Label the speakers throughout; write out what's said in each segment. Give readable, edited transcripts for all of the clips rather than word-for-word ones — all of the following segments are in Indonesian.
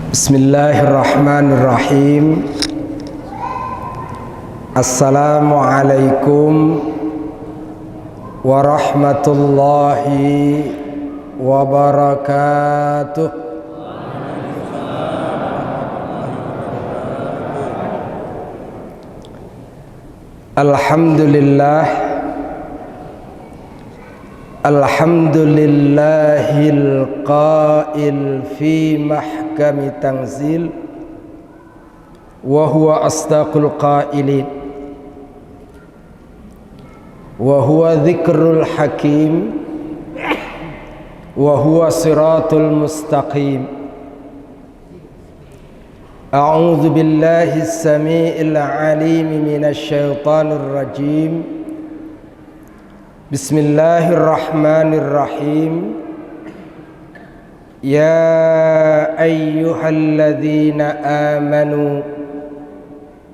Speaker 1: Bismillahirrahmanirrahim. Assalamualaikum warahmatullahi wabarakatuh. Alhamdulillah. Alhamdulillahil qail fi mahkami tanzil wa huwa asdaqul qailin wa huwa dzikrul hakim wa huwa siratul mustaqim. A'udzu billahi as-sami'il 'alim minasy syaithanir rajim. Bismillahirrahmanirrahim. Ya ayyuhalladzina amanu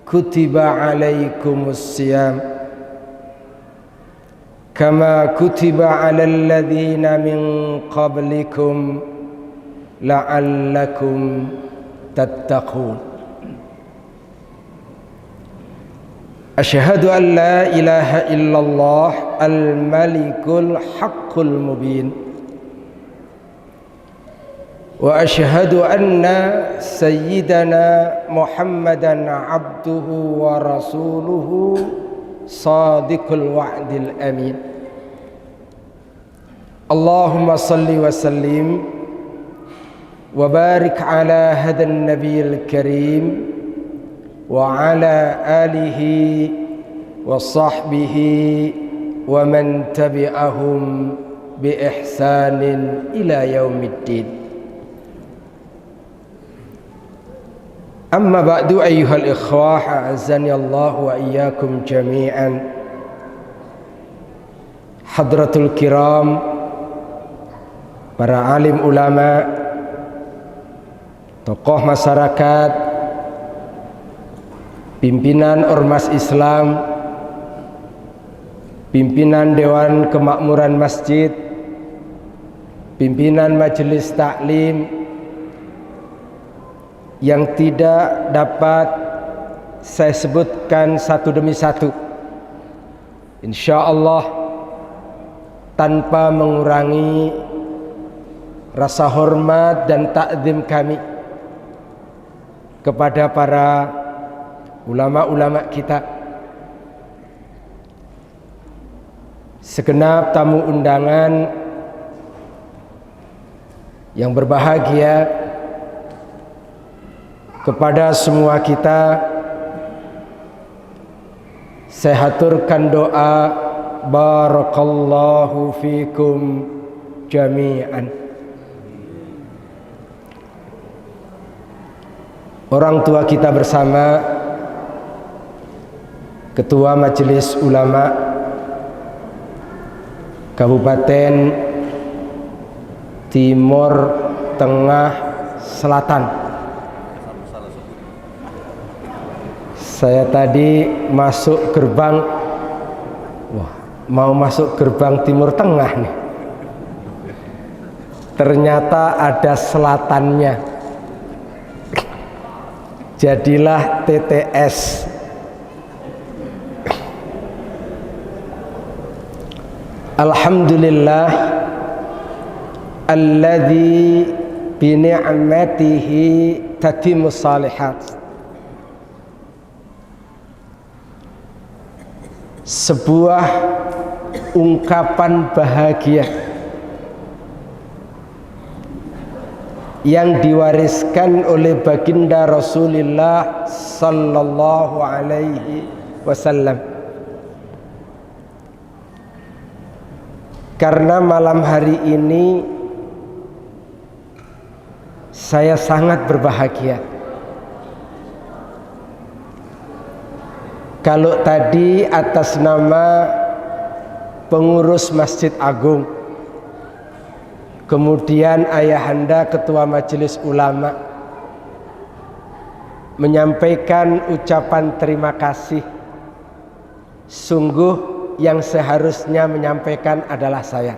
Speaker 1: kutiba alaikumus siyam kama kutiba alal ladzina min qablikum la'allakum tattaqun. Asyhadu an la ilaha illallah al-malikul haqqul mubin wa asyhadu anna sayyidana Muhammadan abduhu wa rasuluhu sadiqul wa'dil amin. Allahumma salli wa sallim wa barik ala hadan nabiyil karim wa ala alihi wa sahbihi wa man tabi'ahum bi ihsanin ila yaumiddin. Amma ba'du ayyuhal ikhwah, a'azzani Allah wa iyyakum jami'an. Hadratul kiram, para alim ulama, tokoh masyarakat, pimpinan ormas Islam, pimpinan Dewan Kemakmuran Masjid, pimpinan Majelis Taklim, yang tidak dapat saya sebutkan satu demi satu, insya Allah tanpa mengurangi rasa hormat dan takzim kami kepada para ulama-ulama kita, segenap tamu undangan yang berbahagia, kepada semua kita saya haturkan doa barakallahu fikum jami'an. Orang tua kita bersama, Ketua Majelis Ulama Kabupaten Timur Tengah Selatan. Saya tadi masuk gerbang, mau masuk gerbang Timur Tengah nih, ternyata ada selatannya, jadilah TTS. Alhamdulillah alladzi bi ni'matihi tatimmus shalihat. Sebuah ungkapan bahagia yang diwariskan oleh baginda Rasulullah sallallahu alaihi wasallam. Karena malam hari ini saya sangat berbahagia. Kalau tadi atas nama pengurus Masjid Agung, kemudian ayahanda Ketua Majelis Ulama menyampaikan ucapan terima kasih, sungguh yang seharusnya menyampaikan adalah saya.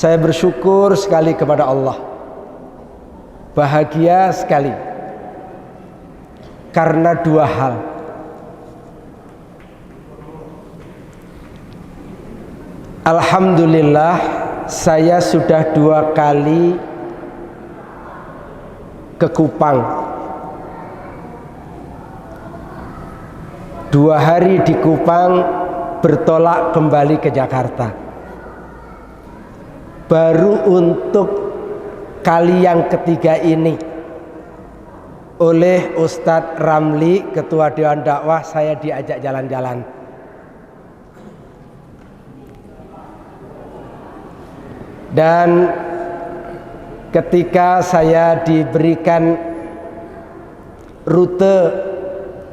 Speaker 1: Saya bersyukur sekali kepada Allah, bahagia sekali karena dua hal. Alhamdulillah, saya sudah 2 kali ke Kupang. 2 hari di Kupang, bertolak kembali ke Jakarta. Baru untuk kali yang ketiga ini oleh Ustadz Ramli, Ketua Dewan Dakwah, saya diajak jalan-jalan. Dan ketika saya diberikan rute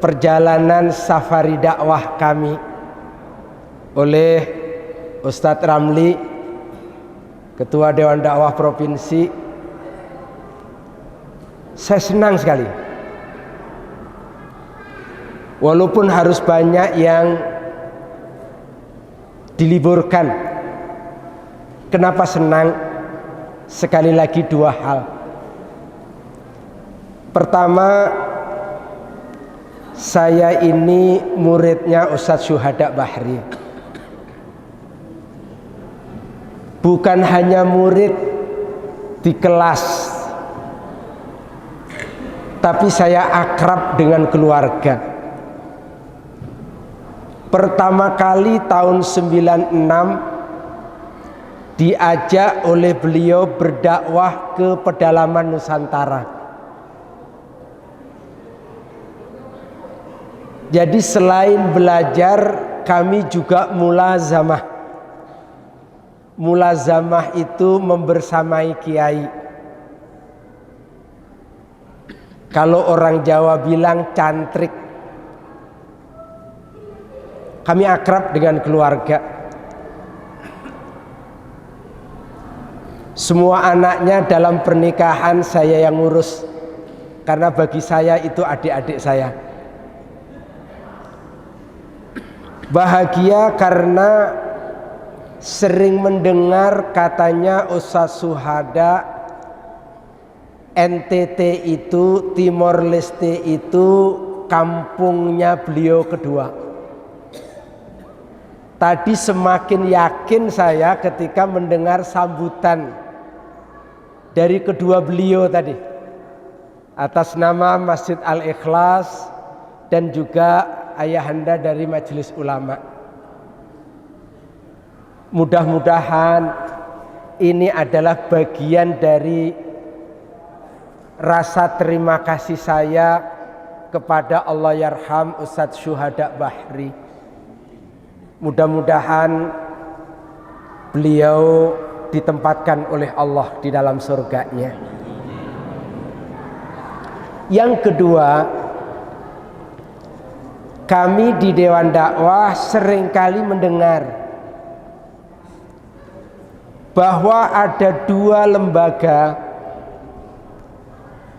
Speaker 1: perjalanan safari dakwah kami oleh Ustadz Ramli, Ketua Dewan Dakwah Provinsi, saya senang sekali. Walaupun harus banyak yang diliburkan. Kenapa senang? Sekali lagi 2 hal. Pertama, saya ini muridnya Ustadz Syuhada Bahri. Bukan hanya murid di kelas, tapi saya akrab dengan keluarga. Pertama kali tahun 96 diajak oleh beliau berdakwah ke pedalaman Nusantara. Jadi selain belajar, kami juga mulazamah. Mulazamah itu membersamai kiai. Kalau orang Jawa bilang cantrik. Kami akrab dengan keluarga. Semua anaknya dalam pernikahan saya yang ngurus, karena bagi saya itu adik-adik saya. Bahagia karena sering mendengar katanya Ustadz Syuhada, NTT itu, Timor Leste itu kampungnya beliau kedua. Tadi semakin yakin saya ketika mendengar sambutan dari kedua beliau tadi atas nama Masjid Al-Ikhlas dan juga ayahanda dari Majelis Ulama. Mudah-mudahan ini adalah bagian dari rasa terima kasih saya kepada Allah Yarham Ustadz Syuhada Bahri. Mudah-mudahan beliau ditempatkan oleh Allah di dalam surganya. Yang kedua, kami di Dewan Dakwah seringkali mendengar bahwa ada 2 lembaga,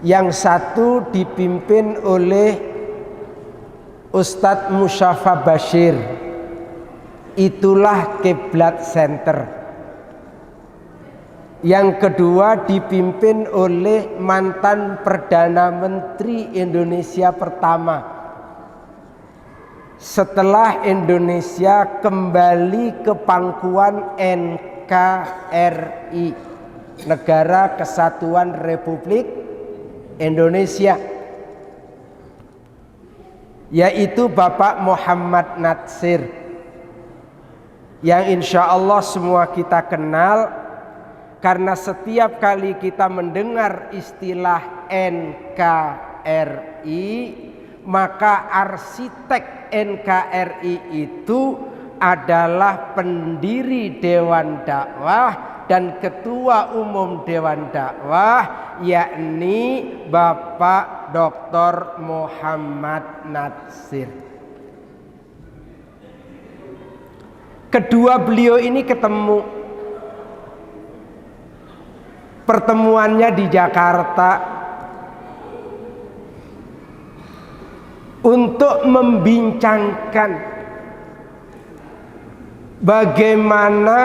Speaker 1: yang satu dipimpin oleh Ustadz Musyafa Bashir, itulah Kiblat Center. Yang kedua dipimpin oleh mantan Perdana Menteri Indonesia pertama setelah Indonesia kembali ke pangkuan NKRI, Negara Kesatuan Republik Indonesia, yaitu Bapak Muhammad Natsir, yang insya Allah semua kita kenal karena setiap kali kita mendengar istilah NKRI, maka arsitek NKRI itu adalah pendiri Dewan Dakwah dan Ketua Umum Dewan Dakwah, yakni Bapak Dr. Muhammad Natsir. Kedua beliau ini ketemu, pertemuannya di Jakarta untuk membincangkan bagaimana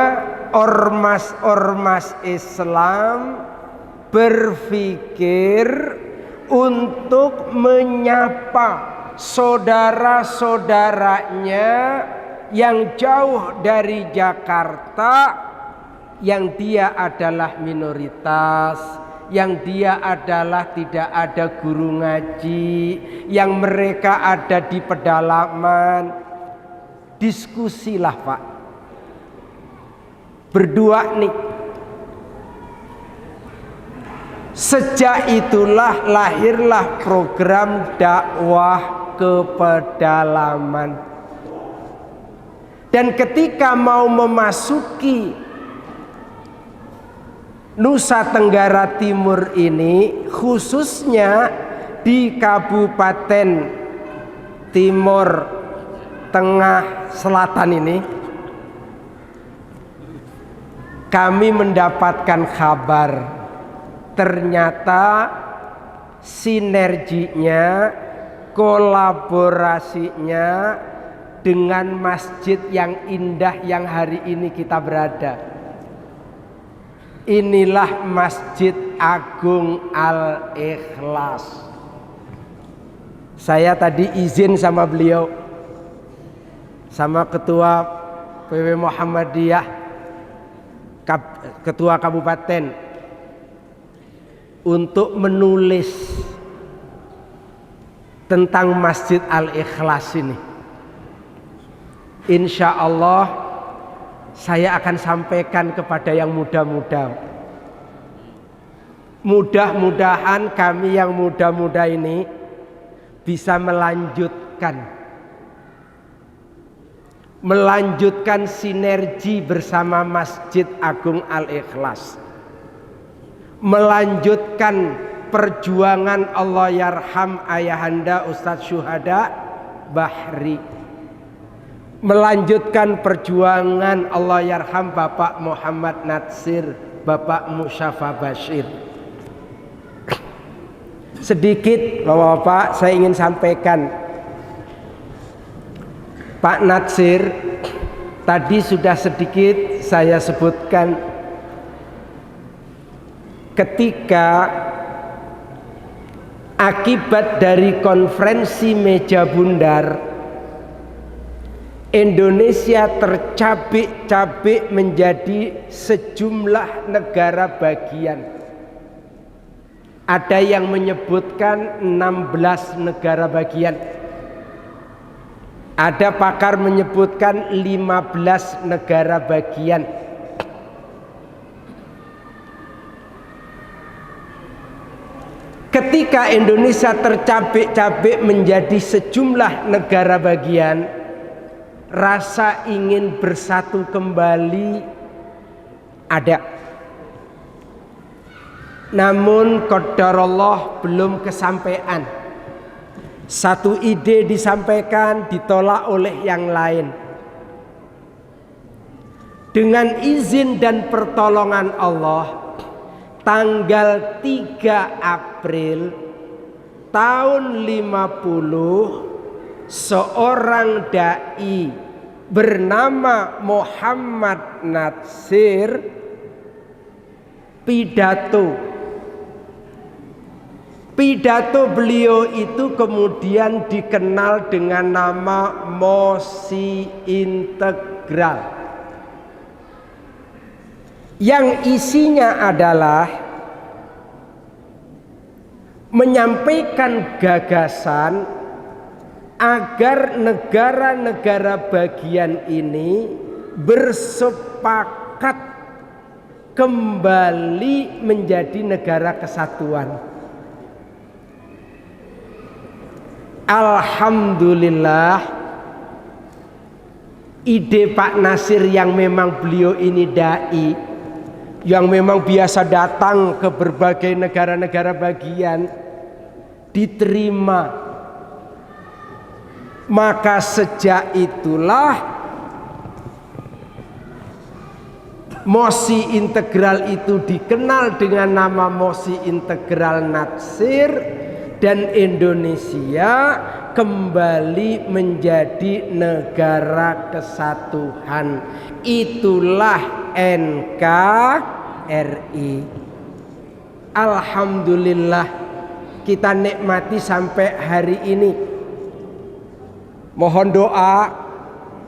Speaker 1: ormas-ormas Islam berpikir untuk menyapa saudara-saudaranya yang jauh dari Jakarta, yang dia adalah minoritas, yang dia adalah tidak ada guru ngaji, yang mereka ada di pedalaman. Diskusilah Pak, berdua nih. Sejak itulah lahirlah program dakwah ke pedalaman. Dan ketika mau memasuki Nusa Tenggara Timur ini, khususnya di Kabupaten Timur Tengah Selatan ini, kami mendapatkan kabar ternyata sinerginya, kolaborasinya dengan masjid yang indah yang hari ini kita berada. Inilah Masjid Agung Al-Ikhlas. Saya tadi izin sama beliau, sama Ketua PW Muhammadiyah, Ketua Kabupaten, untuk menulis tentang Masjid Al-Ikhlas ini. Insya Allah saya akan sampaikan kepada yang muda-muda. Mudah-mudahan kami yang muda-muda ini bisa melanjutkan sinergi bersama Masjid Agung Al-Ikhlas, melanjutkan perjuangan Allah yarham Ayahanda Ustadz Syuhada Bahri, melanjutkan perjuangan Allah yarham Bapak Muhammad Natsir, Bapak Musyafa Bashir. Sedikit Bapak-bapak saya ingin sampaikan. Pak Natsir tadi sudah sedikit saya sebutkan, ketika akibat dari konferensi meja bundar, Indonesia tercabik-cabik menjadi sejumlah negara bagian. Ada yang menyebutkan 16 negara bagian. Ada pakar menyebutkan 15 negara bagian. Ketika Indonesia tercabik-cabik menjadi sejumlah negara bagian, rasa ingin bersatu kembali ada. Namun qadarullah belum kesampaian. Satu ide disampaikan, ditolak oleh yang lain. Dengan izin dan pertolongan Allah, tanggal 3 April tahun 50, seorang dai bernama Muhammad Natsir Pidato beliau itu kemudian dikenal dengan nama Mosi Integral, yang isinya adalah menyampaikan gagasan agar negara-negara bagian ini bersepakat kembali menjadi negara kesatuan. Alhamdulillah, ide Pak Natsir yang memang beliau ini dai, yang memang biasa datang ke berbagai negara-negara bagian, diterima. Maka sejak itulah Mosi Integral itu dikenal dengan nama Mosi Integral Natsir, dan Indonesia kembali menjadi negara kesatuan. Itulah NKRI. Alhamdulillah kita nikmati sampai hari ini. Mohon doa,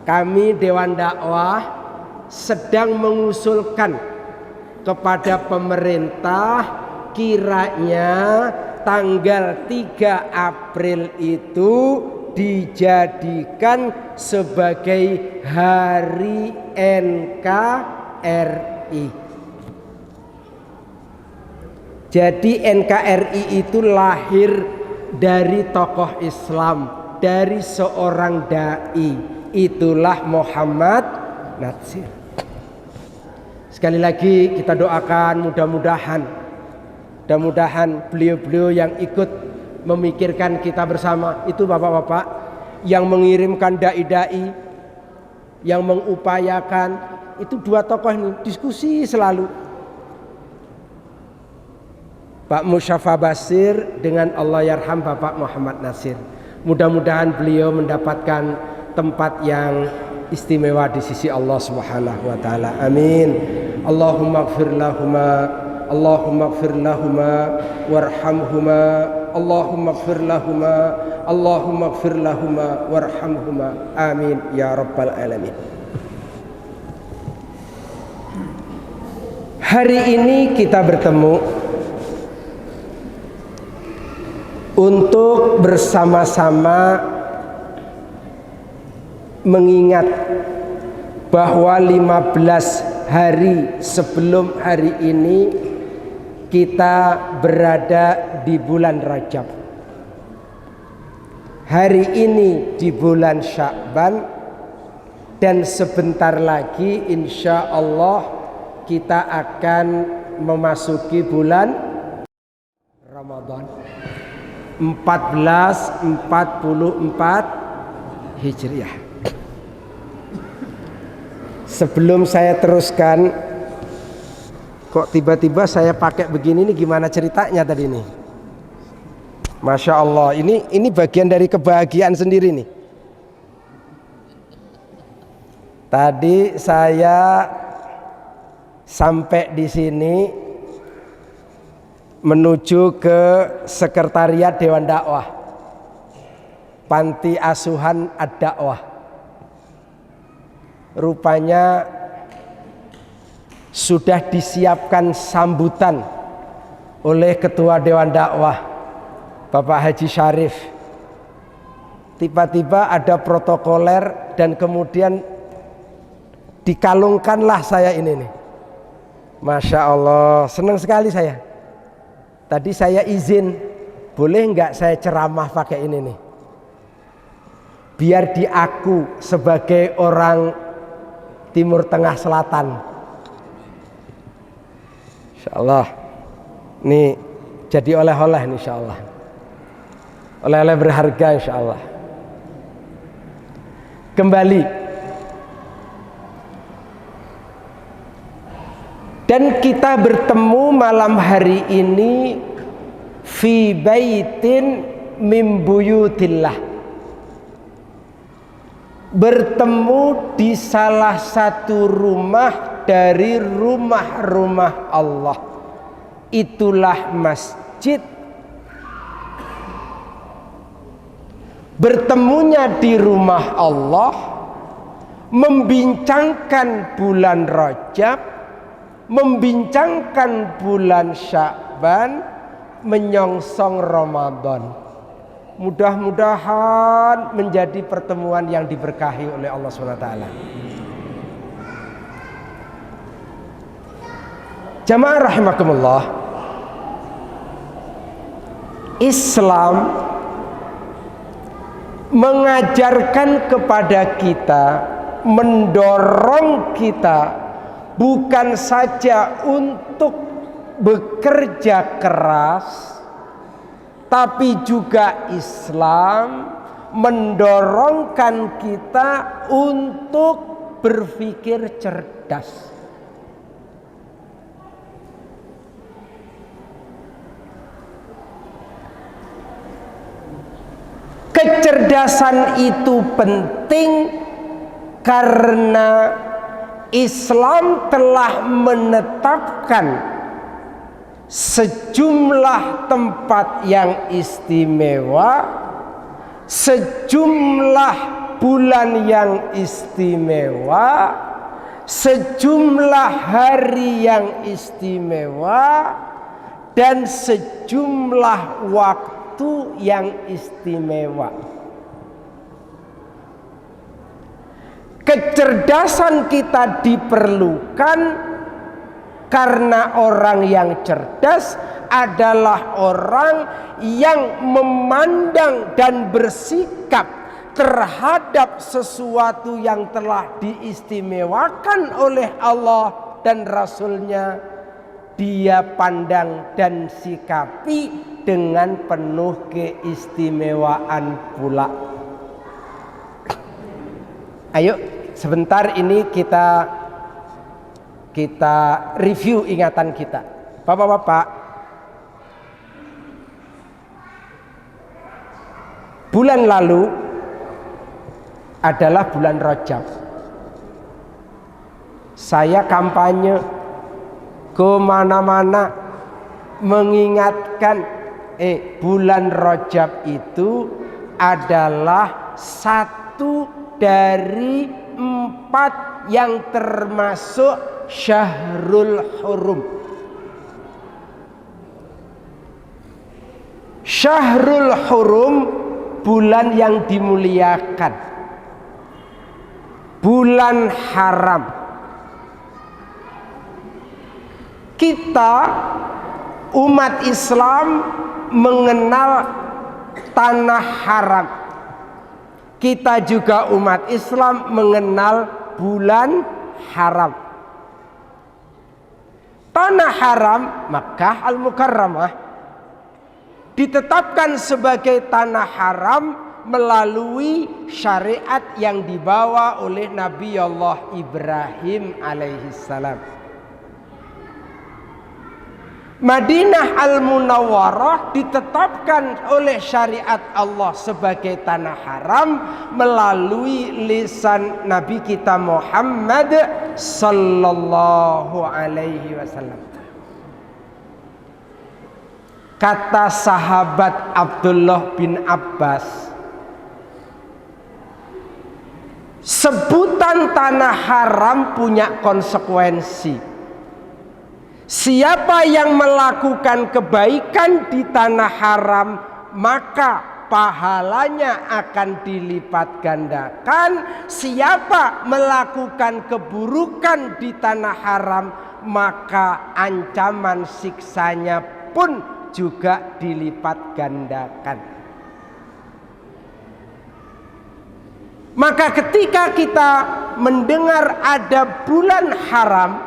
Speaker 1: kami Dewan Dakwah sedang mengusulkan kepada pemerintah kiranya tanggal 3 April itu dijadikan sebagai Hari NKRI. Jadi NKRI itu lahir dari tokoh Islam, dari seorang dai, itulah Muhammad Natsir. Sekali lagi kita doakan mudah-mudahan beliau-beliau yang ikut memikirkan kita bersama itu, bapak-bapak yang mengirimkan dai-dai, yang mengupayakan, itu dua tokoh ini diskusi selalu, Pak Musyafa Basir dengan Allahyarham Bapak Muhammad Natsir. Mudah-mudahan beliau mendapatkan tempat yang istimewa di sisi Allah Subhanahu wa taala. Amin. Allahumma ighfir lahuma, Allahumma ighfir lahuma warhamhuma, Allahumma ighfir lahuma, Allahumma ighfir lahuma warhamhuma. Amin ya rabbal alamin. Hari ini kita bertemu untuk bersama-sama mengingat bahwa 15 hari sebelum hari ini kita berada di bulan Rajab. Hari ini di bulan Sya'ban, dan sebentar lagi insya Allah kita akan memasuki bulan Ramadan 1444 Hijriah. Sebelum saya teruskan, kok tiba-tiba saya pakai begini, ini gimana ceritanya tadi nih? Masya Allah, ini bagian dari kebahagiaan sendiri nih. Tadi saya sampai di sini menuju ke sekretariat Dewan Dakwah Panti Asuhan Ad-Dakwah. Rupanya sudah disiapkan sambutan oleh Ketua Dewan Dakwah Bapak Haji Syarif. Tiba-tiba ada protokoler dan kemudian dikalungkanlah saya ini nih. Masya Allah, senang sekali saya. Tadi saya izin, boleh nggak saya ceramah pakai ini nih? Biar diaku sebagai orang Timur Tengah Selatan. Insya Allah, nih jadi oleh-oleh insya Allah. Oleh-oleh berharga insya Allah. Kembali. Dan kita bertemu malam hari ini fi baitin min buyutillah. Bertemu di salah satu rumah dari rumah-rumah Allah. Itulah masjid. Bertemunya di rumah Allah, membincangkan bulan Rajab, membincangkan bulan Sya'ban, menyongsong Ramadan. Mudah-mudahan menjadi pertemuan yang diberkahi oleh Allah SWT. Jamaah rahimakumullah, Islam mengajarkan kepada kita, mendorong kita bukan saja untuk bekerja keras, tapi juga Islam mendorongkan kita untuk berpikir cerdas. Kecerdasan itu penting karena Islam telah menetapkan sejumlah tempat yang istimewa, sejumlah bulan yang istimewa, sejumlah hari yang istimewa, dan sejumlah waktu yang istimewa. Kecerdasan kita diperlukan karena orang yang cerdas adalah orang yang memandang dan bersikap terhadap sesuatu yang telah diistimewakan oleh Allah dan Rasul-Nya. Dia pandang dan sikapi dengan penuh keistimewaan pula. Ayo sebentar ini kita review ingatan kita. Bapak-bapak, bulan lalu adalah bulan Rajab. Saya kampanye kemana-mana mengingatkan bulan Rajab itu adalah satu dari 4 yang termasuk Syahrul Hurum. Syahrul Hurum, bulan yang dimuliakan, bulan haram. Kita umat Islam mengenal tanah haram. Kita juga umat Islam mengenal bulan haram. Tanah haram Makkah Al-Mukarramah ditetapkan sebagai tanah haram melalui syariat yang dibawa oleh Nabi Allah Ibrahim alaihissalam. Madinah Al-Munawwarah ditetapkan oleh syariat Allah sebagai tanah haram melalui lisan Nabi kita Muhammad sallallahu alaihi wasallam. Kata sahabat Abdullah bin Abbas, sebutan tanah haram punya konsekuensi. Siapa yang melakukan kebaikan di tanah haram, maka pahalanya akan dilipat gandakan. Siapa melakukan keburukan di tanah haram, maka ancaman siksanya pun juga dilipat gandakan. Maka ketika kita mendengar ada bulan haram,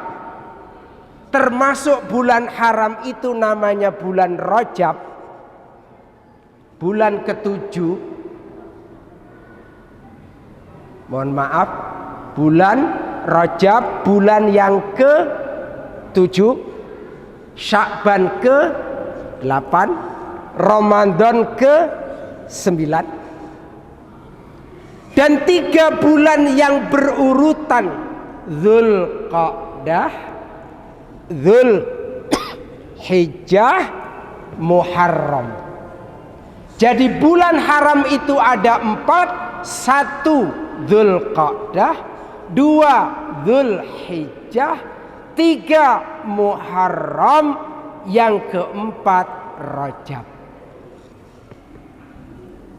Speaker 1: termasuk bulan haram itu namanya bulan Rajab, bulan ke-7. Mohon maaf, bulan Rajab, bulan yang ke-7, Sya'ban ke-8, Ramadan ke-9. Dan 3 bulan yang berurutan, Dzulqa'dah, Dzulhijjah, Muharram. Jadi bulan haram itu ada 4. 1 Dzulqa'dah, 2 Dzulhijjah, 3 Muharram, yang keempat Rajab.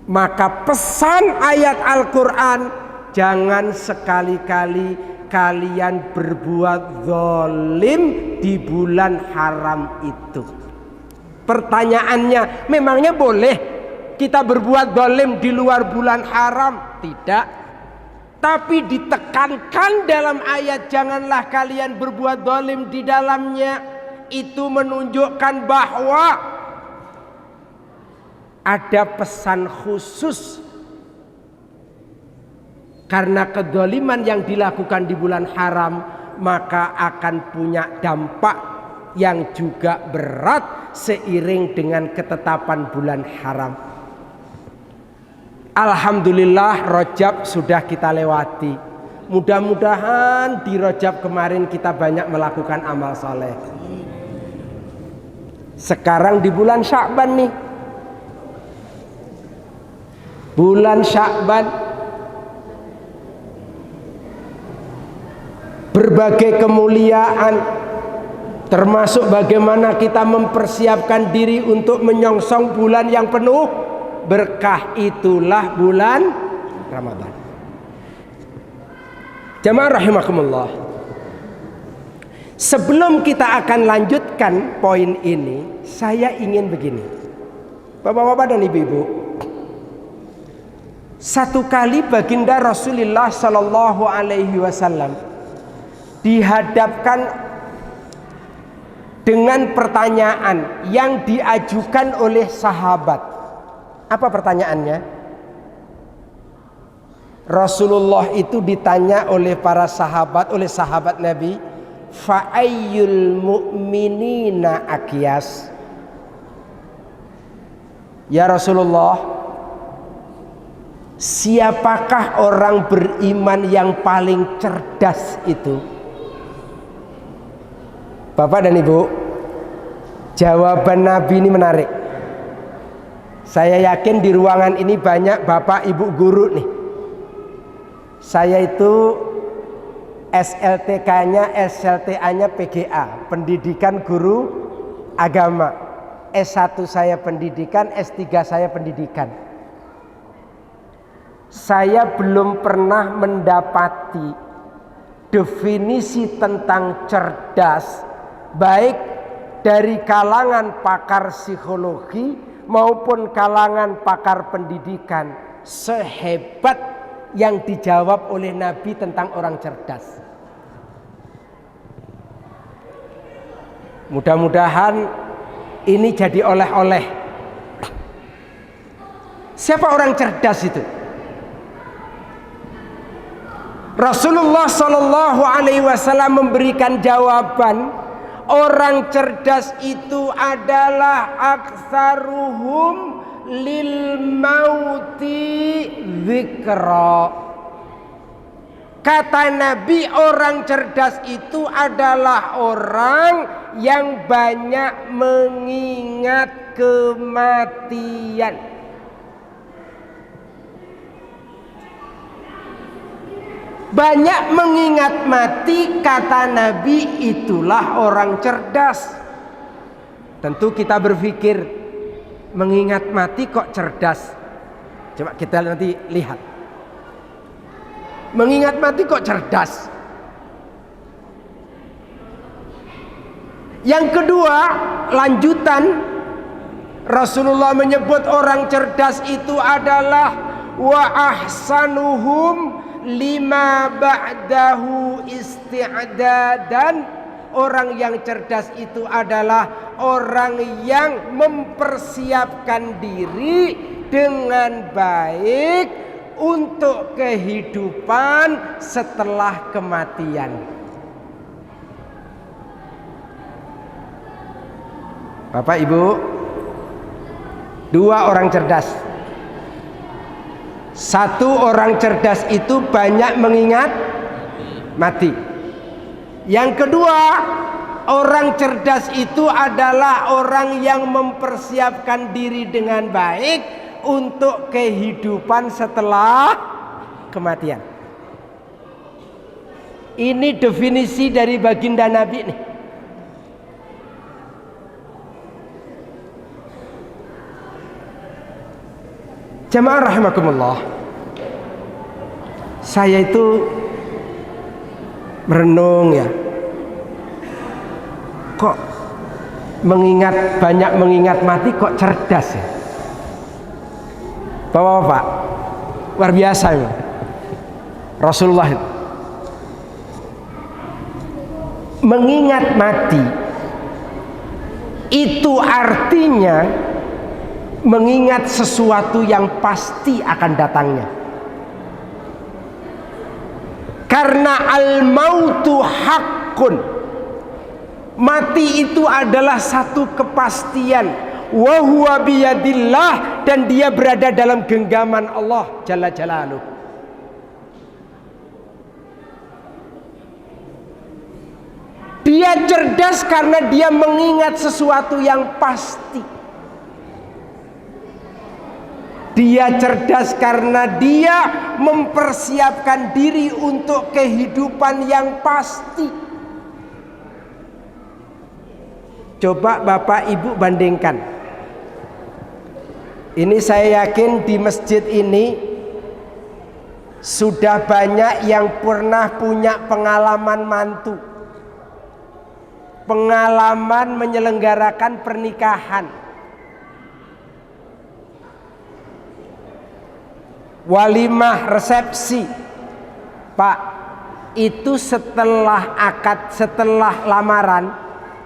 Speaker 1: Maka pesan ayat Al-Quran, jangan sekali-kali kalian berbuat zalim di bulan haram itu. Pertanyaannya, memangnya boleh kita berbuat zalim di luar bulan haram? Tidak. Tapi ditekankan dalam ayat janganlah kalian berbuat zalim di dalamnya. Itu menunjukkan bahwa ada pesan khusus. Karena kedzaliman yang dilakukan di bulan haram, maka akan punya dampak yang juga berat seiring dengan ketetapan bulan haram. Alhamdulillah Rajab sudah kita lewati. Mudah-mudahan di Rajab kemarin kita banyak melakukan amal soleh. Sekarang di bulan Sya'ban nih, bulan Sya'ban, berbagai kemuliaan, termasuk bagaimana kita mempersiapkan diri untuk menyongsong bulan yang penuh berkah, itulah bulan Ramadan. Jamaah rahimakumullah, sebelum kita akan lanjutkan poin ini, saya ingin begini, bapak-bapak dan ibu-ibu. Satu kali baginda Rasulullah Sallallahu Alaihi Wasallam dihadapkan dengan pertanyaan yang diajukan oleh sahabat. Apa pertanyaannya? Rasulullah itu ditanya oleh para sahabat, oleh sahabat Nabi, fa'ayyul mu'minina akyas. Ya Rasulullah, siapakah orang beriman yang paling cerdas itu? Bapak dan Ibu, jawaban Nabi ini menarik. Saya yakin di ruangan ini banyak Bapak Ibu guru nih. Saya itu SLTK-nya, SLTA-nya PGA, pendidikan guru agama. S1 saya pendidikan, S3 saya pendidikan. Saya belum pernah mendapati definisi tentang cerdas baik dari kalangan pakar psikologi maupun kalangan pakar pendidikan sehebat yang dijawab oleh Nabi tentang orang cerdas. Mudah-mudahan ini jadi oleh-oleh. Siapa orang cerdas itu? Rasulullah Shallallahu Alaihi Wasallam memberikan jawaban. Orang cerdas itu adalah aktsaruhum lil mauti dzikra. Kata Nabi, orang cerdas itu adalah orang yang banyak mengingat kematian. Banyak mengingat mati, kata Nabi, itulah orang cerdas. Tentu kita berpikir, mengingat mati kok cerdas? Coba kita nanti lihat. Mengingat mati kok cerdas? Yang kedua, lanjutan, Rasulullah menyebut orang cerdas itu adalah wa ahsanuhum lima ba'dahu isti'dadan. Orang yang cerdas itu adalah orang yang mempersiapkan diri dengan baik untuk kehidupan setelah kematian. Bapak Ibu, dua orang cerdas. Satu, orang cerdas itu banyak mengingat mati. Yang kedua, orang cerdas itu adalah orang yang mempersiapkan diri dengan baik untuk kehidupan setelah kematian. Ini definisi dari baginda Nabi nih. Jamaah rahimakumullah, saya itu merenung ya, kok banyak mengingat mati kok cerdas ya. Bapak-bapak, luar biasa ya. Rasulullah itu mengingat mati itu artinya mengingat sesuatu yang pasti akan datangnya. Karena al-mautu haqqun, mati itu adalah satu kepastian. Wa huwa biyadillah, dan dia berada dalam genggaman Allah Jalla Jalaluh. Dia cerdas karena dia mengingat sesuatu yang pasti. Dia cerdas karena dia mempersiapkan diri untuk kehidupan yang pasti. Coba Bapak Ibu bandingkan. Ini saya yakin di masjid ini sudah banyak yang pernah punya pengalaman mantu, pengalaman menyelenggarakan pernikahan, walimah, resepsi. Pak, itu setelah akad, setelah lamaran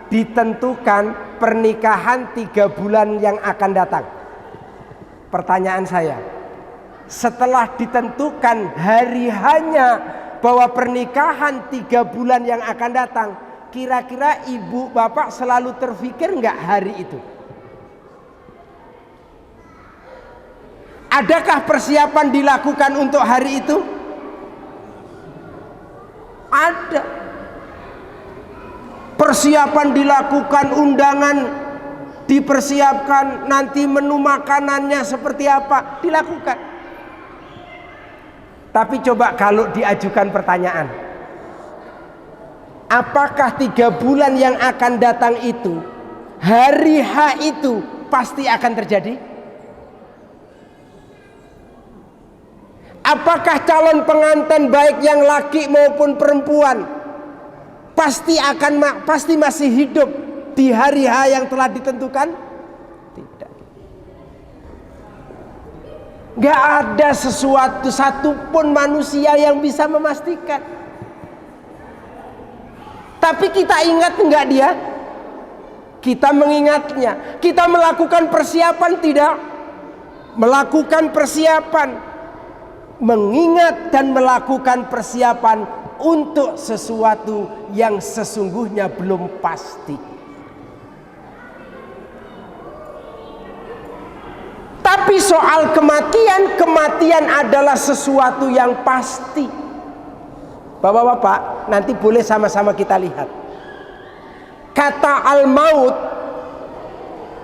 Speaker 1: ditentukan pernikahan 3 bulan yang akan datang. Pertanyaan saya, setelah ditentukan hari hanya bahwa pernikahan 3 bulan yang akan datang, kira-kira ibu bapak selalu terfikir nggak hari itu? Adakah persiapan dilakukan untuk hari itu? Ada. Persiapan dilakukan, undangan dipersiapkan, nanti menu makanannya seperti apa, dilakukan. Tapi coba kalau diajukan pertanyaan, apakah 3 bulan yang akan datang itu, hari H itu pasti akan terjadi? Apakah calon pengantin baik yang laki maupun perempuan pasti masih hidup di hari H yang telah ditentukan? Tidak. Gak ada sesuatu satupun manusia yang bisa memastikan. Tapi kita ingat enggak dia? Kita mengingatnya. Kita melakukan persiapan tidak? Melakukan persiapan, mengingat dan melakukan persiapan untuk sesuatu yang sesungguhnya belum pasti. Tapi soal kematian, kematian adalah sesuatu yang pasti. Bapak-bapak, nanti boleh sama-sama kita lihat. Kata al-maut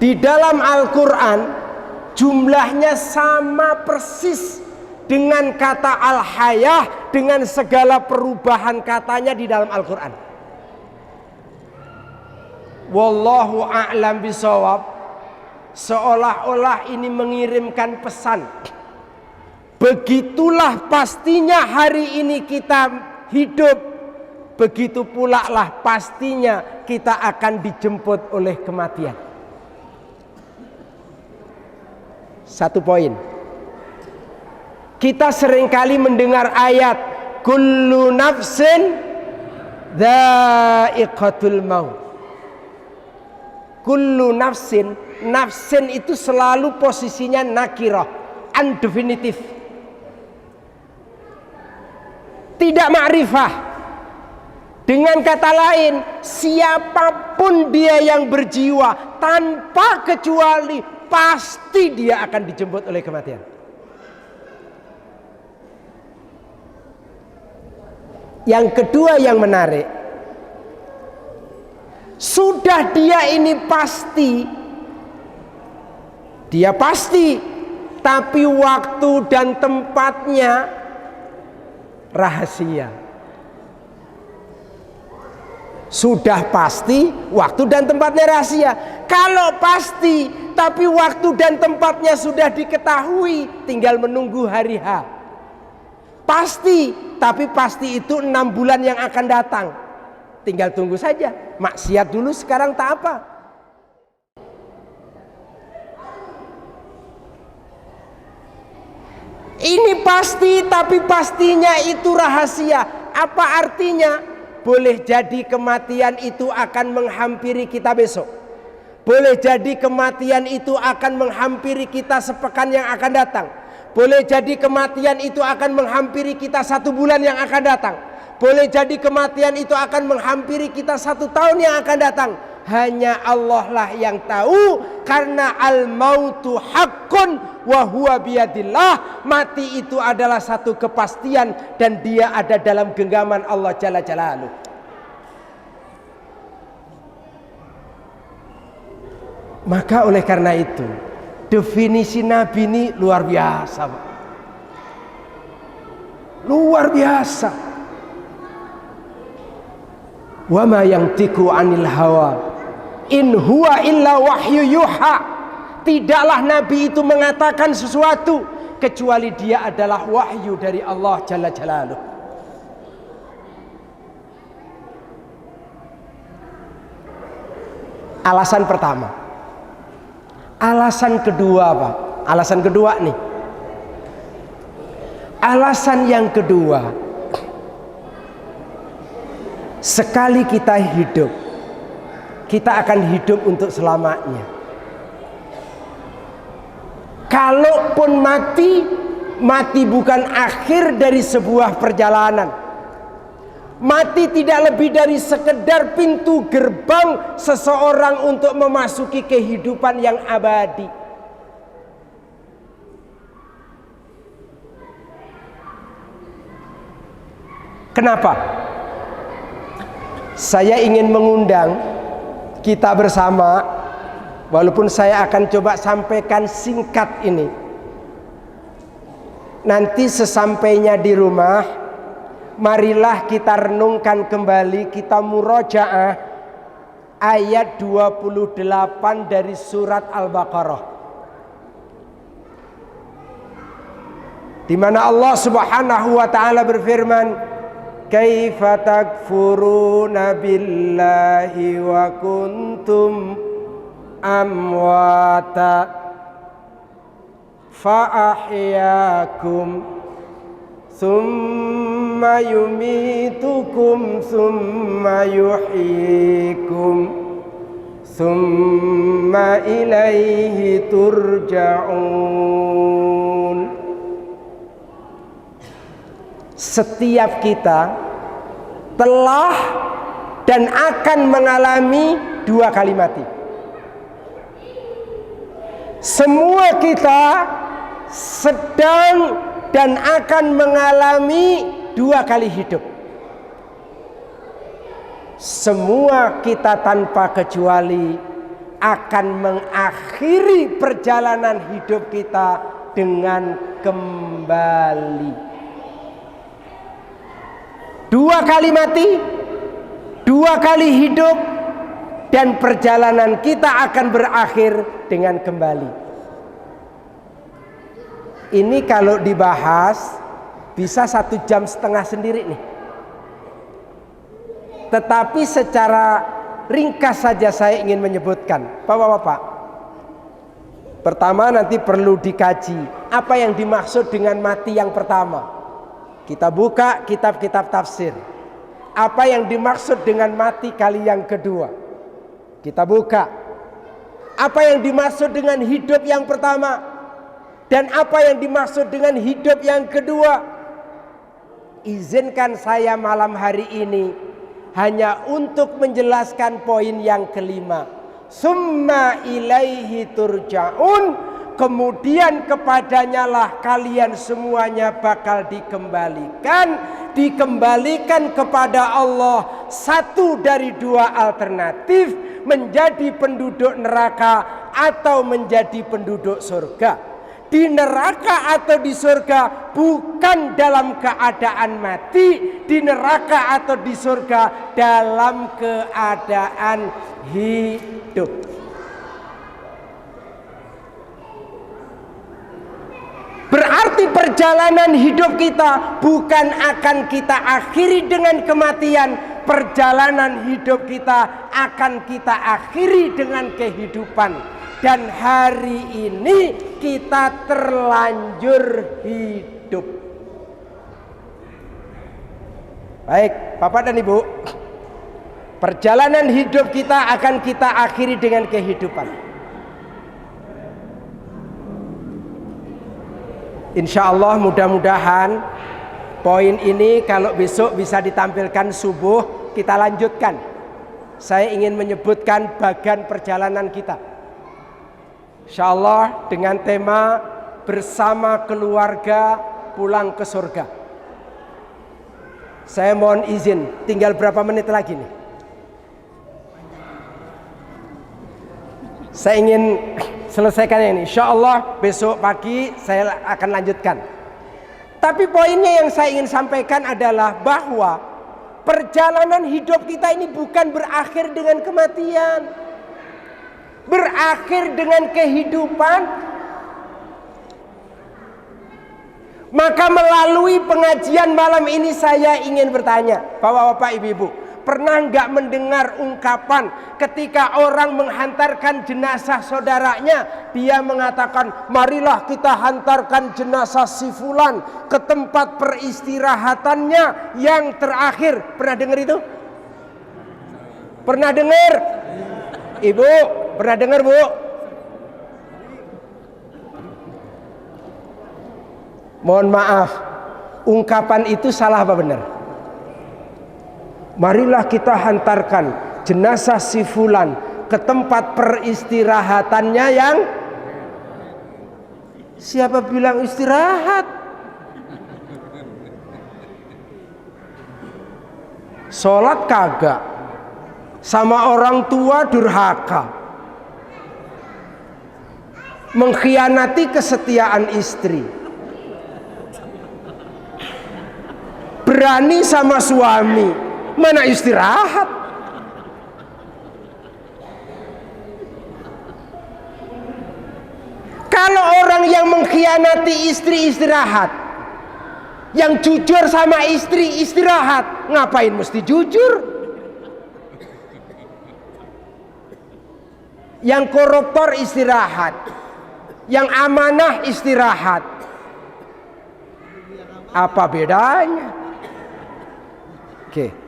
Speaker 1: di dalam Al-Quran jumlahnya sama persis dengan kata al-hayah, dengan segala perubahan katanya di dalam Al-Quran. Wallahu a'lam bishawab. Seolah-olah ini mengirimkan pesan, begitulah pastinya hari ini kita hidup, begitu pula lah pastinya kita akan dijemput oleh kematian. Satu poin, kita seringkali mendengar ayat kullu nafsin dha'iqatul maut. Kullu nafsin, nafsin itu selalu posisinya nakirah, undefinitif, tidak ma'rifah. Dengan kata lain, siapapun dia yang berjiwa tanpa kecuali pasti dia akan dijemput oleh kematian. Yang kedua yang menarik, sudah dia ini pasti, dia pasti, tapi waktu dan tempatnya rahasia. Sudah pasti, waktu dan tempatnya rahasia. Kalau pasti, tapi waktu dan tempatnya sudah diketahui, tinggal menunggu hari H. Pasti, tapi pasti itu 6 bulan yang akan datang. Tinggal tunggu saja. Maksiat dulu, sekarang tak apa. Ini pasti, tapi pastinya itu rahasia. Apa artinya? Boleh jadi kematian itu akan menghampiri kita besok. Boleh jadi kematian itu akan menghampiri kita sepekan yang akan datang. Boleh jadi kematian itu akan menghampiri kita 1 bulan yang akan datang. Boleh jadi kematian itu akan menghampiri kita 1 tahun yang akan datang. Hanya Allah lah yang tahu, karena al-mautu haqqun wa huwa biyadillah. Mati itu adalah satu kepastian dan dia ada dalam genggaman Allah Jalla Jalaluh. Maka oleh karena itu definisi Nabi ini luar biasa, Pak. Luar biasa. Wa ma yantiqu 'anil hawa in huwa illa wahyu yuha. Tidaklah Nabi itu mengatakan sesuatu kecuali dia adalah wahyu dari Allah Jalla Jalaluh. Alasan pertama. Alasan kedua, Pak. Alasan kedua nih. Alasan yang kedua, sekali kita hidup, kita akan hidup untuk selamanya. Kalaupun mati, mati bukan akhir dari sebuah perjalanan. Mati tidak lebih dari sekedar pintu gerbang seseorang untuk memasuki kehidupan yang abadi. Kenapa? Saya ingin mengundang kita bersama, walaupun saya akan coba sampaikan singkat ini. Nanti sesampainya di rumah, marilah kita renungkan kembali, kita murojaah ayat 28 dari surat Al-Baqarah, di mana Allah Subhanahu wa taala berfirman, "Kaifa takfuruna billahi wa kuntum amwata fa ahyakum summa yumitukum summa yuhyikum summa ilaihi turja'un." Setiap kita telah dan akan mengalami dua kali mati. Semua kita sedang dan akan mengalami dua kali hidup. Semua kita tanpa kecuali akan mengakhiri perjalanan hidup kita dengan kembali. Dua kali mati, dua kali hidup, dan perjalanan kita akan berakhir dengan kembali. Ini kalau dibahas bisa 1,5 jam sendiri nih. Tetapi secara ringkas saja saya ingin menyebutkan, Bapak-bapak. Pertama, nanti perlu dikaji apa yang dimaksud dengan mati yang pertama. Kita buka kitab-kitab tafsir. Apa yang dimaksud dengan mati kali yang kedua? Kita buka. Apa yang dimaksud dengan hidup yang pertama? Dan apa yang dimaksud dengan hidup yang kedua? Izinkan saya malam hari ini hanya untuk menjelaskan poin yang kelima. Summa ilaihi turja'un. Kemudian kepadanya lah kalian semuanya bakal dikembalikan kepada Allah. Satu dari dua alternatif, menjadi penduduk neraka atau menjadi penduduk surga. Di neraka atau di surga bukan dalam keadaan mati, di neraka atau di surga dalam keadaan hidup. Berarti perjalanan hidup kita bukan akan kita akhiri dengan kematian. Perjalanan hidup kita akan kita akhiri dengan kehidupan. Dan hari ini kita terlanjur hidup. Baik, Bapak dan Ibu, perjalanan hidup kita akan kita akhiri dengan kehidupan. Insya Allah mudah-mudahan poin ini kalau besok bisa ditampilkan subuh, kita lanjutkan. Saya ingin menyebutkan bagian perjalanan kita, insya Allah dengan tema bersama keluarga pulang ke surga. Saya mohon izin, tinggal berapa menit lagi nih? Saya ingin selesaikan ini. Insya Allah besok pagi saya akan lanjutkan. Tapi poinnya yang saya ingin sampaikan adalah bahwa perjalanan hidup kita ini bukan berakhir dengan kematian, berakhir dengan kehidupan. Maka melalui pengajian malam ini saya ingin bertanya, Bapak-bapak, Ibu-ibu, pernah nggak mendengar ungkapan ketika orang menghantarkan jenazah saudaranya, dia mengatakan, marilah kita hantarkan jenazah si fulan ke tempat peristirahatannya yang terakhir. Pernah dengar itu? Pernah dengar? Ibu, pernah dengar, Bu? Mohon maaf, ungkapan itu salah apa benar? Marilah kita hantarkan jenazah si fulan ke tempat peristirahatannya yang... Siapa bilang istirahat? Sholat kagak, sama orang tua durhaka, mengkhianati kesetiaan istri, berani sama suami, mana istirahat? Kalau orang yang mengkhianati istri istirahat, yang jujur sama istri istirahat, ngapain mesti jujur? Yang koruptor istirahat, yang amanah istirahat, apa bedanya? Oke.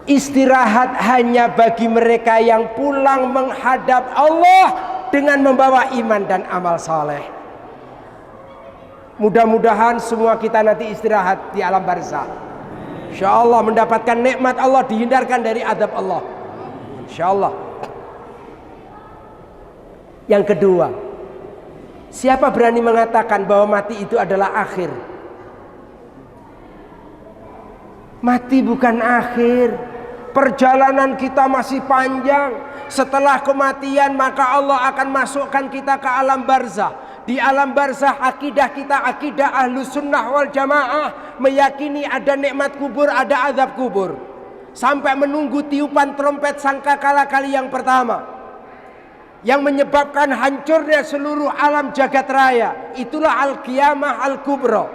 Speaker 1: Istirahat hanya bagi mereka yang pulang menghadap Allah dengan membawa iman dan amal saleh. Mudah-mudahan semua kita nanti istirahat di alam barzakh. Insyaallah mendapatkan nikmat Allah, dihindarkan dari adab Allah. Insyaallah. Yang kedua, siapa berani mengatakan bahwa mati itu adalah akhir? Mati bukan akhir. Perjalanan kita masih panjang. Setelah kematian maka Allah akan masukkan kita ke alam barzakh. Di alam barzakh akidah kita akidah Ahlus Sunnah wal Jamaah, meyakini ada nikmat kubur, ada azab kubur, sampai menunggu tiupan trompet sangkakala kali yang pertama yang menyebabkan hancurnya seluruh alam jagat raya. Itulah al-qiyamah al-kubra.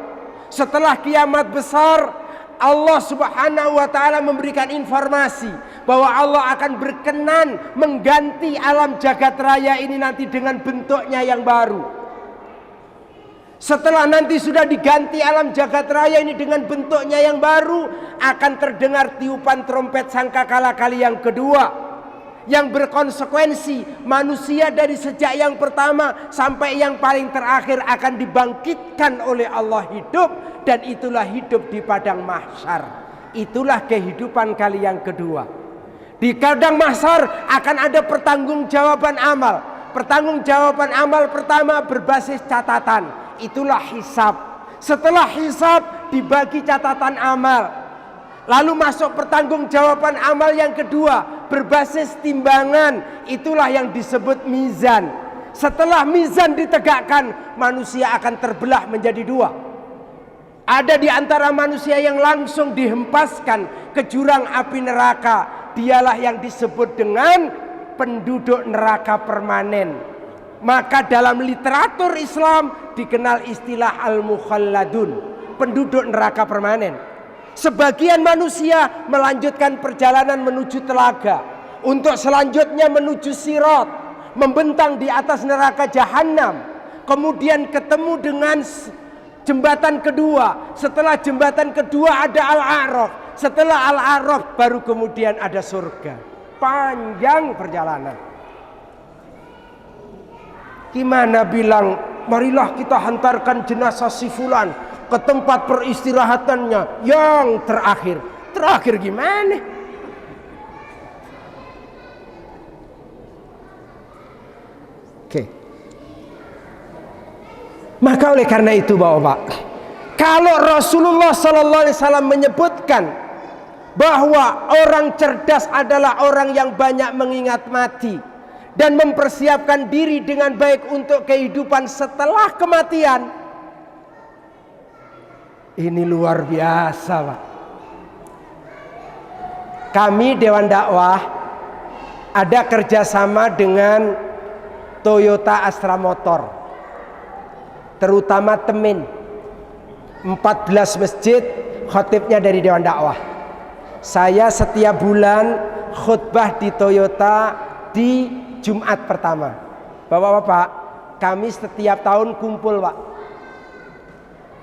Speaker 1: Setelah kiamat besar, Allah Subhanahu wa ta'ala memberikan informasi bahwa Allah akan berkenan mengganti alam jagat raya ini nanti dengan bentuknya yang baru. Setelah nanti sudah diganti alam jagat raya ini dengan bentuknya yang baru, akan terdengar tiupan trompet sangkakala kali yang kedua, yang berkonsekuensi manusia dari sejak yang pertama sampai yang paling terakhir akan dibangkitkan oleh Allah hidup, dan itulah hidup di padang mahsyar. Itulah kehidupan kali yang kedua. Di padang mahsyar akan ada pertanggungjawaban amal. Pertanggungjawaban amal pertama berbasis catatan, itulah hisab. Setelah hisab dibagi catatan amal. Lalu masuk pertanggungjawaban amal yang kedua berbasis timbangan, itulah yang disebut mizan. Setelah mizan ditegakkan, manusia akan terbelah menjadi dua. Ada di antara manusia yang langsung dihempaskan ke jurang api neraka, dialah yang disebut dengan penduduk neraka permanen. Maka dalam literatur Islam dikenal istilah al-mukhalladun, penduduk neraka permanen. Sebagian manusia melanjutkan perjalanan menuju telaga, untuk selanjutnya menuju sirat, membentang di atas neraka jahanam, kemudian ketemu dengan jembatan kedua. Setelah jembatan kedua ada Al-A'raf. Setelah Al-A'raf baru kemudian ada surga. Panjang perjalanan. Gimana bilang, marilah kita hantarkan jenazah si fulan ke tempat peristirahatannya yang terakhir. Terakhir gimana? Oke. Maka oleh karena itu Bapak, kalau Rasulullah SAW menyebutkan bahwa orang cerdas adalah orang yang banyak mengingat mati dan mempersiapkan diri dengan baik untuk kehidupan setelah kematian. Ini luar biasa, Pak. Kami Dewan Dakwah ada kerjasama dengan Toyota Astra Motor, terutama Temin. 14 masjid khotibnya dari Dewan Dakwah. Saya setiap bulan khutbah di Toyota di Jumat pertama. Bapak-bapak, kami setiap tahun kumpul, Pak.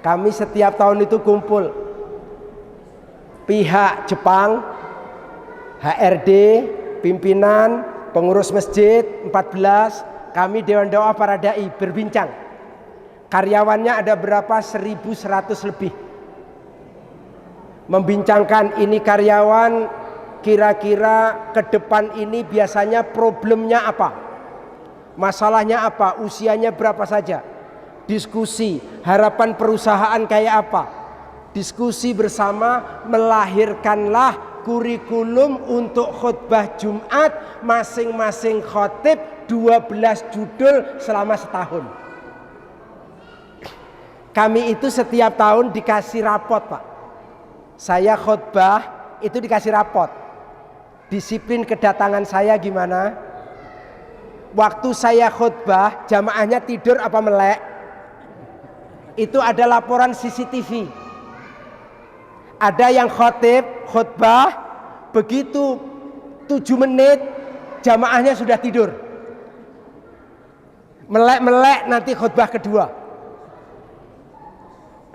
Speaker 1: Kami setiap tahun itu kumpul. Pihak Jepang, HRD, pimpinan, pengurus masjid 14, kami Dewan Dakwah para dai berbincang. Karyawannya ada berapa? 1.100 lebih. Membincangkan ini karyawan kira-kira ke depan ini biasanya problemnya apa? Masalahnya apa? Usianya berapa saja? Diskusi, harapan perusahaan kayak apa? Diskusi bersama, melahirkanlah kurikulum untuk khutbah Jumat, masing-masing khotib 12 judul selama setahun. Kami itu setiap tahun dikasih rapot, Pak. Saya khutbah itu dikasih rapot. Disiplin kedatangan saya gimana? Waktu saya khutbah, jamaahnya tidur apa melek? Itu ada laporan CCTV. Ada yang khutbah, begitu 7 menit jamaahnya sudah tidur. Melek-melek nanti khutbah kedua.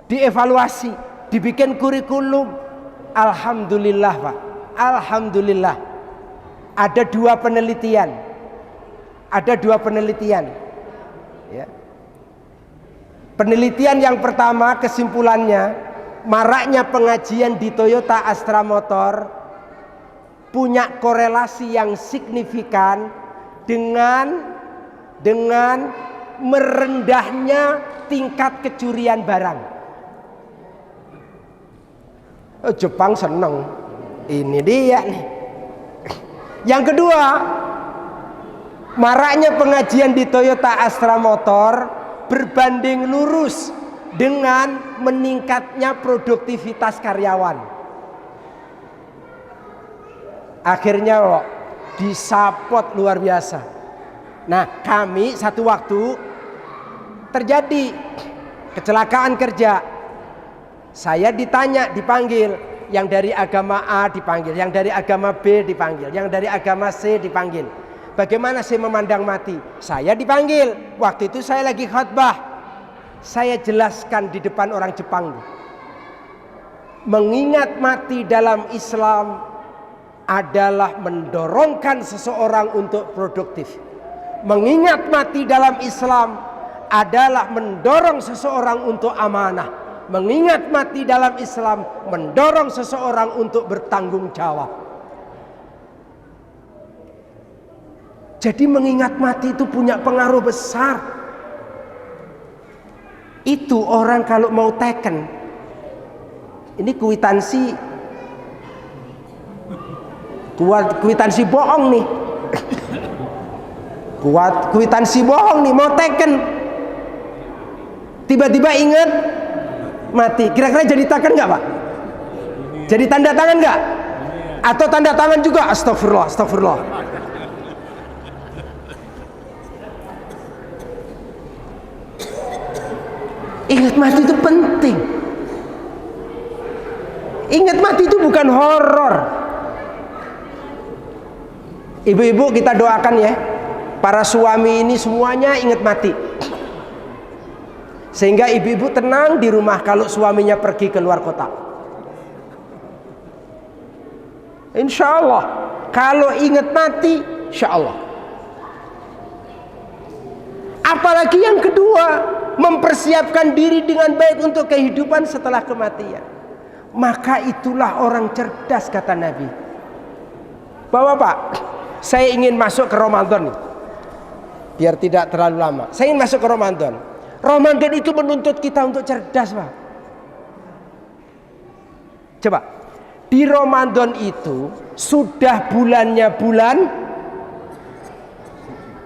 Speaker 1: Dievaluasi, dibikin kurikulum. Alhamdulillah, Pak. Alhamdulillah. Ada 2 penelitian. Ya. Penelitian yang pertama, kesimpulannya, maraknya pengajian di Toyota Astra Motor punya korelasi yang signifikan dengan merendahnya tingkat kecurian barang. Jepang seneng. Ini dia nih. Yang kedua, maraknya pengajian di Toyota Astra Motor berbanding lurus dengan meningkatnya produktivitas karyawan. Akhirnya kok disapot luar biasa. Nah, kami satu waktu terjadi kecelakaan kerja. Saya dipanggil, yang dari agama A dipanggil, yang dari agama B dipanggil, yang dari agama C dipanggil. Bagaimana saya memandang mati? Saya dipanggil. Waktu itu saya lagi khutbah. Saya jelaskan di depan orang Jepang. Mengingat mati dalam Islam adalah mendorongkan seseorang untuk produktif. Mengingat mati dalam Islam adalah mendorong seseorang untuk amanah. Mengingat mati dalam Islam mendorong seseorang untuk bertanggung jawab. Jadi mengingat mati itu punya pengaruh besar. Itu orang kalau mau teken, ini kwitansi bohong nih. Kwitansi bohong nih, mau teken. Tiba-tiba ingat mati, kira-kira jadi taken nggak, Pak? Jadi tanda tangan nggak? Atau tanda tangan juga? Astagfirullah. Ingat mati itu penting. Ingat mati itu bukan horor. Ibu-ibu kita doakan ya, para suami ini semuanya ingat mati. Sehingga ibu-ibu tenang di rumah kalau suaminya pergi ke luar kota. Insya Allah. Kalau ingat mati, insya Allah. Apalagi yang kedua, mempersiapkan diri dengan baik untuk kehidupan setelah kematian. Maka itulah orang cerdas, kata Nabi. Bapak, saya ingin masuk ke Ramadan nih. Biar tidak terlalu lama. Saya ingin masuk ke Ramadan. Ramadan itu menuntut kita untuk cerdas, Pak. Coba, Di Ramadan itu sudah bulannya bulan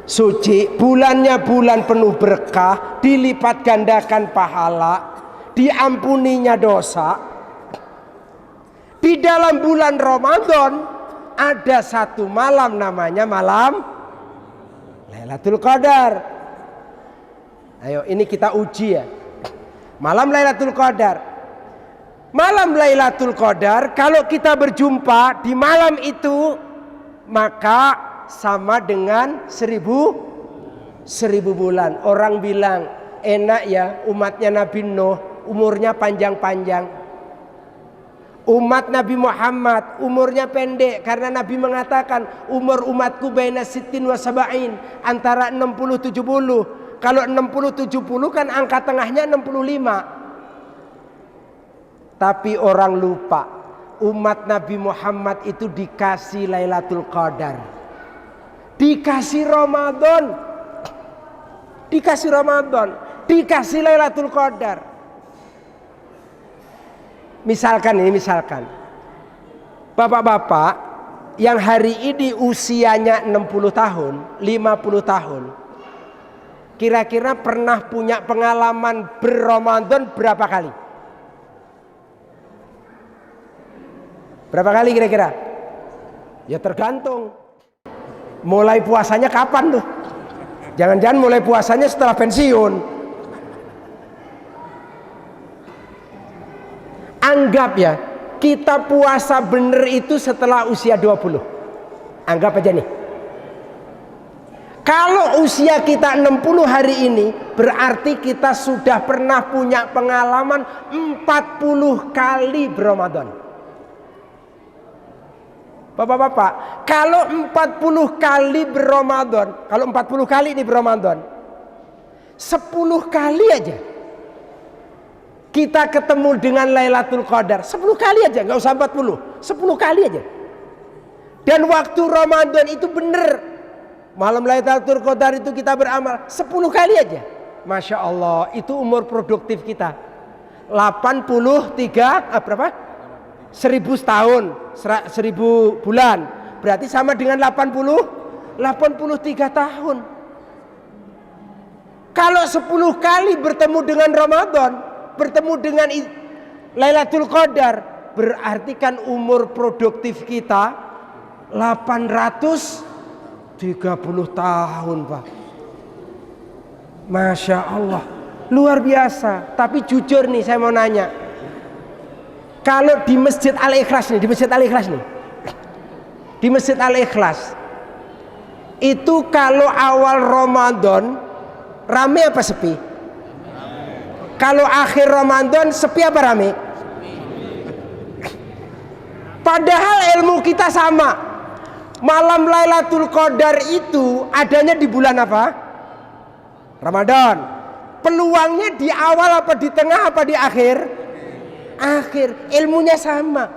Speaker 1: suci, bulannya bulan penuh berkah, dilipat gandakan pahala, diampuninya dosa. Di dalam bulan Ramadan ada satu malam namanya malam Lailatul Qadar. Ayo ini kita uji ya. Malam Lailatul Qadar. Malam Lailatul Qadar kalau kita berjumpa di malam itu maka sama dengan 1000 bulan. Orang bilang enak ya umatnya Nabi Nuh umurnya panjang-panjang. Umat Nabi Muhammad umurnya pendek karena Nabi mengatakan umur umatku baina sittin wa sab'in, antara 60 70. Kalau 60 70 kan angka tengahnya 65. Tapi orang lupa umat Nabi Muhammad itu dikasih Lailatul Qadar. Dikasih Ramadan. Dikasih Ramadan, dikasih Lailatul Qadar. Misalkan bapak-bapak yang hari ini usianya 60 tahun, 50 tahun, kira-kira pernah punya pengalaman berRamadan berapa kali? Berapa kali kira-kira? Ya tergantung. Mulai puasanya kapan tuh? Jangan-jangan mulai puasanya setelah pensiun. Anggap ya, kita puasa bener itu setelah usia 20. Anggap aja nih. Kalau usia kita 60 hari ini, berarti kita sudah pernah punya pengalaman 40 kali berRamadan. Bapak-bapak, kalau 40 kali berRamadan, kalau 40 kali ini berRamadan, 10 kali aja kita ketemu dengan Lailatul Qadar, 10 kali aja, nggak usah 40, 10 kali aja. Dan waktu Ramadan itu bener, malam Lailatul Qadar itu kita beramal 10 kali aja. Masya Allah, itu umur produktif kita 83 berapa? 1000 tahun, 1000 bulan, berarti sama dengan 83 tahun. Kalau 10 kali bertemu dengan Ramadan, bertemu dengan Lailatul Qadar, berarti kan umur produktif kita 830 tahun, Pak. Masya Allah, luar biasa. Tapi jujur nih saya mau nanya, kalau di Masjid Al-Ikhlas nih, di Masjid Al-Ikhlas itu kalau awal Ramadan rame apa sepi? Kalau akhir Ramadan sepi apa rame? Padahal ilmu kita sama. Malam Lailatul Qadar itu adanya di bulan apa? Ramadan. Peluangnya di awal apa di tengah apa di akhir? Akhir. Ilmunya sama.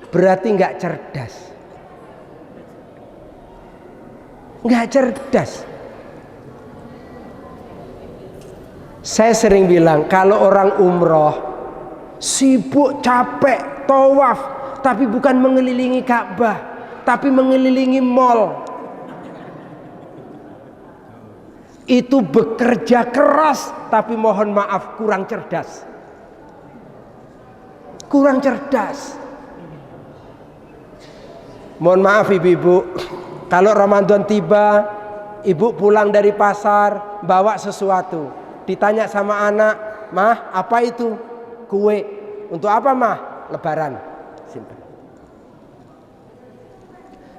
Speaker 1: Berarti nggak cerdas. Nggak cerdas. Saya sering bilang kalau orang umroh sibuk, capek, tawaf, tapi bukan mengelilingi Ka'bah, tapi mengelilingi mall. Itu bekerja keras, tapi mohon maaf kurang cerdas. Kurang cerdas. Mohon maaf ibu-ibu, kalau Ramadan tiba, ibu pulang dari pasar bawa sesuatu. Ditanya sama anak, "Mah, apa itu?" "Kue." "Untuk apa, Mah?" "Lebaran." Simpen.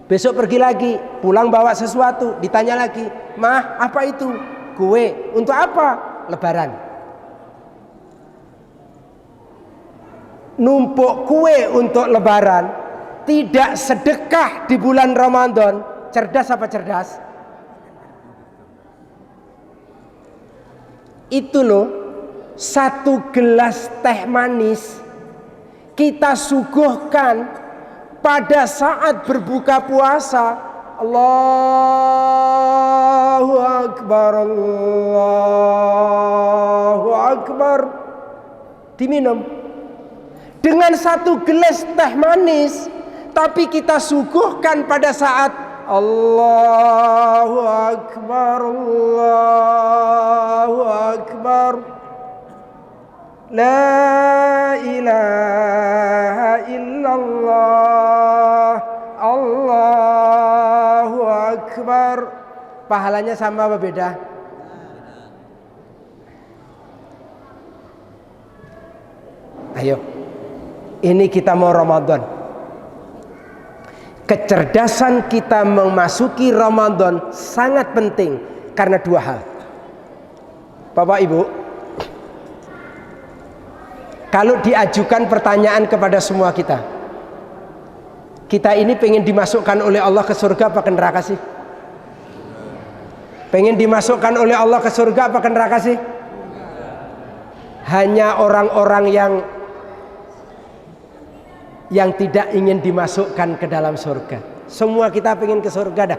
Speaker 1: Besok pergi lagi, pulang bawa sesuatu, ditanya lagi, "Mah, apa itu?" "Kue." "Untuk apa?" "Lebaran." Numpuk kue untuk lebaran, tidak sedekah di bulan Ramadan, cerdas apa cerdas? Itu loh, satu gelas teh manis kita suguhkan pada saat berbuka puasa. Allahu Akbar, Allahu Akbar. diminum. Dengan satu gelas teh manis, tapi kita suguhkan pada saat Allahu Akbar, Allahu Akbar, La ilaha illallah, Allahu Akbar. Pahalanya sama apa beda? Ayo, ini kita mau Ramadan. Kecerdasan kita memasuki Ramadan sangat penting karena dua hal. Bapak Ibu, kalau diajukan pertanyaan kepada semua kita ini pengen dimasukkan oleh Allah ke surga apa ke neraka sih? Pengen dimasukkan oleh Allah ke surga apa ke neraka sih? Hanya orang-orang yang tidak ingin dimasukkan ke dalam surga. Semua kita pengen ke surga dah.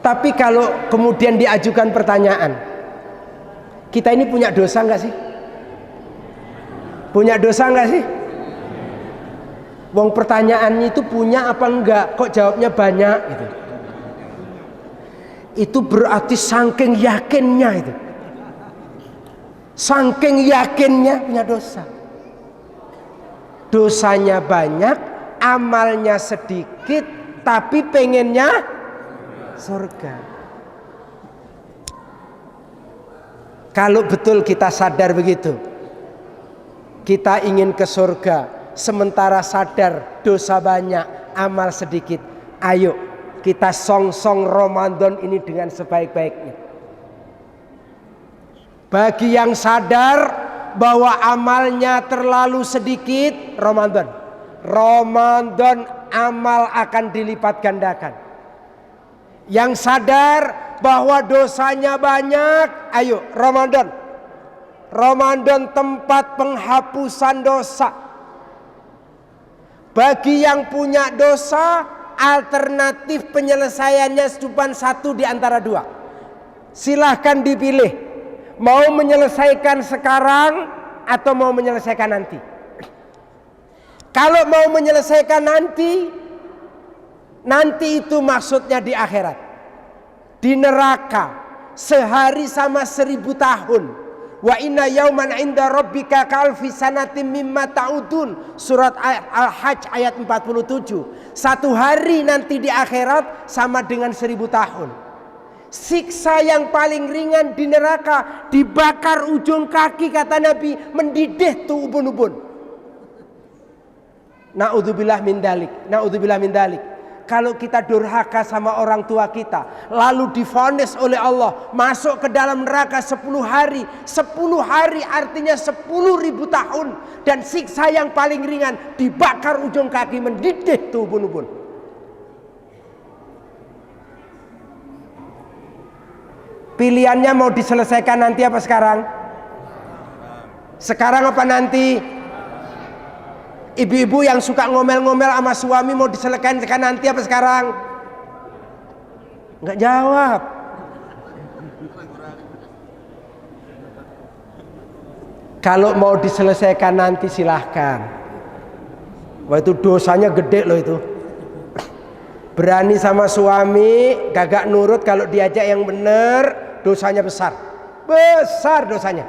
Speaker 1: Tapi kalau kemudian diajukan pertanyaan, kita ini punya dosa nggak sih? Punya dosa nggak sih? Wong pertanyaannya itu punya apa enggak? Kok jawabnya banyak gitu. Itu berarti saking yakinnya itu. Saking yakinnya punya dosa. Dosanya banyak, amalnya sedikit, tapi pengennya surga. Kalau betul kita sadar begitu, kita ingin ke surga, sementara sadar dosa banyak, amal sedikit. Ayo kita song-song Ramadan ini dengan sebaik-baiknya. Bagi yang sadar bahwa amalnya terlalu sedikit, Ramadan amal akan dilipat gandakan. Yang sadar bahwa dosanya banyak, ayo Ramadan tempat penghapusan dosa. Bagi yang punya dosa, alternatif penyelesaiannya cuma satu di antara dua. Silahkan dipilih. Mau menyelesaikan sekarang atau mau menyelesaikan nanti? Kalau mau menyelesaikan nanti itu maksudnya di akhirat, di neraka, sehari sama 1000 tahun. Wa inna yauman inda rabbika ka'alfi sanatin mimma ta'udun. Surat Al-Hajj ayat 47. Satu hari nanti di akhirat sama dengan 1000 tahun. Siksa yang paling ringan di neraka, dibakar ujung kaki kata Nabi, mendidih tuh ubun-ubun. Naudzubillah min dalik. Kalau kita durhaka sama orang tua kita, lalu divonis oleh Allah masuk ke dalam neraka 10 hari. 10 hari artinya 10.000 tahun. Dan siksa yang paling ringan, dibakar ujung kaki, mendidih tuh ubun-ubun. Pilihannya mau diselesaikan nanti apa sekarang? Sekarang apa nanti? Ibu-ibu yang suka ngomel-ngomel sama suami mau diselesaikan nanti apa sekarang? Enggak jawab. Kalau mau diselesaikan nanti silahkan. Wah itu dosanya gede loh itu. Berani sama suami, gagak nurut kalau diajak yang benar, dosanya besar. Besar dosanya.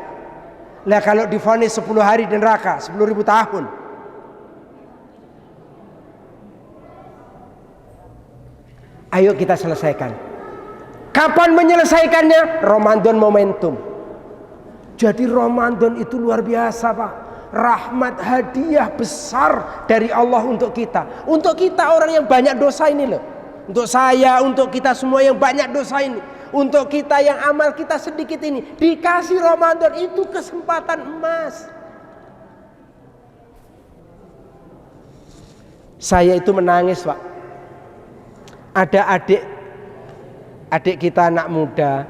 Speaker 1: Lah kalau divonis 10 hari di neraka, 10.000 tahun. Ayo kita selesaikan. Kapan menyelesaikannya? Ramadan momentum. Jadi Ramadan itu luar biasa, Pak. Rahmat hadiah besar dari Allah untuk kita. Untuk kita orang yang banyak dosa ini loh. Untuk saya, untuk kita semua yang banyak dosa ini. Untuk kita yang amal kita sedikit ini. Dikasih Ramadan itu kesempatan emas. Saya itu menangis, Pak. Ada adik kita anak muda